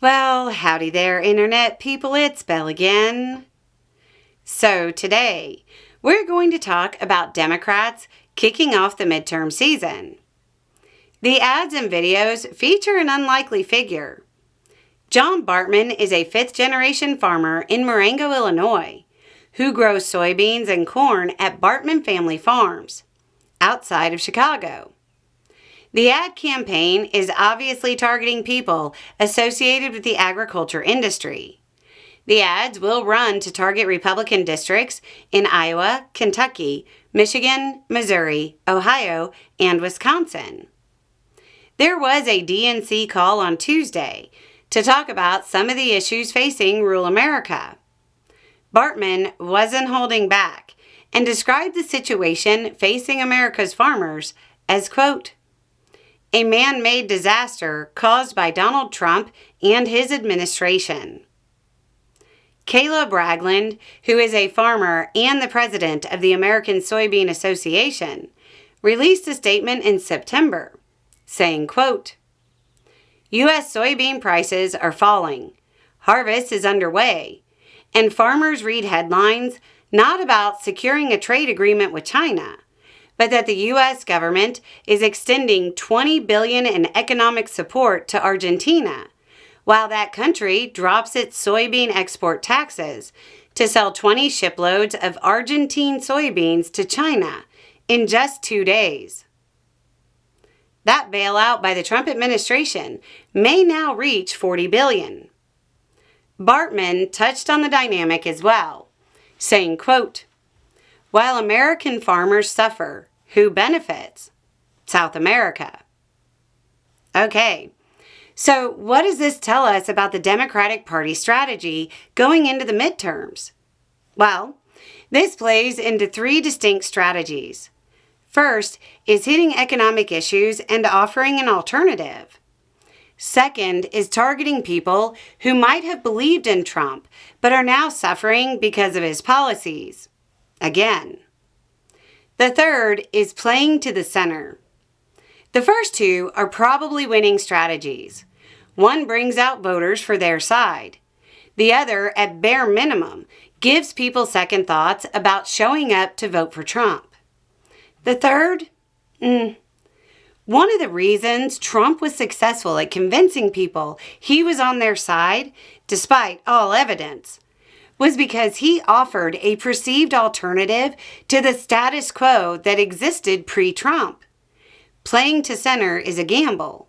Well, howdy there, Internet people. It's Belle again. So today, we're going to talk about Democrats kicking off the midterm season. The ads and videos feature an unlikely figure. John Bartman is a fifth-generation farmer in Marengo, Illinois, who grows soybeans and corn at Bartman Family Farms, outside of Chicago. The ad campaign is obviously targeting people associated with the agriculture industry. The ads will run to target Republican districts in Iowa, Kentucky, Michigan, Missouri, Ohio, and Wisconsin. There was a DNC call on Tuesday to talk about some of the issues facing rural America. Bartman wasn't holding back and described the situation facing America's farmers as, quote, a man-made disaster caused by Donald Trump and his administration. Caleb Ragland, who is a farmer and the president of the American Soybean Association, released a statement in September saying, quote, U.S. soybean prices are falling, harvest is underway, and farmers read headlines not about securing a trade agreement with China, but that the U.S. government is extending $20 billion in economic support to Argentina, while that country drops its soybean export taxes to sell 20 shiploads of Argentine soybeans to China in just 2 days. That bailout by the Trump administration may now reach $40 billion. Bartman touched on the dynamic as well, saying, quote, while American farmers suffer, who benefits? South America. Okay, so what does this tell us about the Democratic Party strategy going into the midterms? Well, this plays into 3 distinct strategies. First is hitting economic issues and offering an alternative. Second is targeting people who might have believed in Trump but are now suffering because of his policies. Again. The third is playing to the center. The first 2 are probably winning strategies. One brings out voters for their side. The other, at bare minimum, gives people second thoughts about showing up to vote for Trump. The third? One of the reasons Trump was successful at convincing people he was on their side, despite all evidence, was because he offered a perceived alternative to the status quo that existed pre-Trump. Playing to center is a gamble,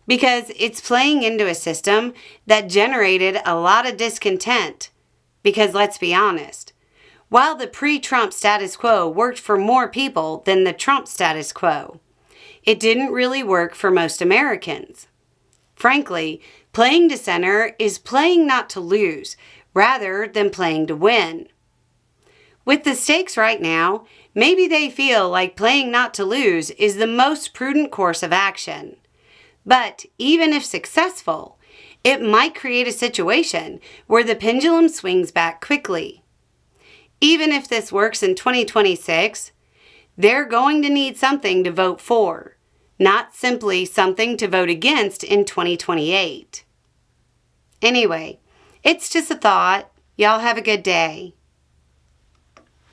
because it's playing into a system that generated a lot of discontent. Because let's be honest, while the pre-Trump status quo worked for more people than the Trump status quo, it didn't really work for most Americans. Frankly, playing to center is playing not to lose, rather than playing to win. With the stakes right now, maybe they feel like playing not to lose is the most prudent course of action. But even if successful, it might create a situation where the pendulum swings back quickly. Even if this works in 2026, they're going to need something to vote for, not simply something to vote against in 2028. Anyway, it's just a thought. Y'all have a good day.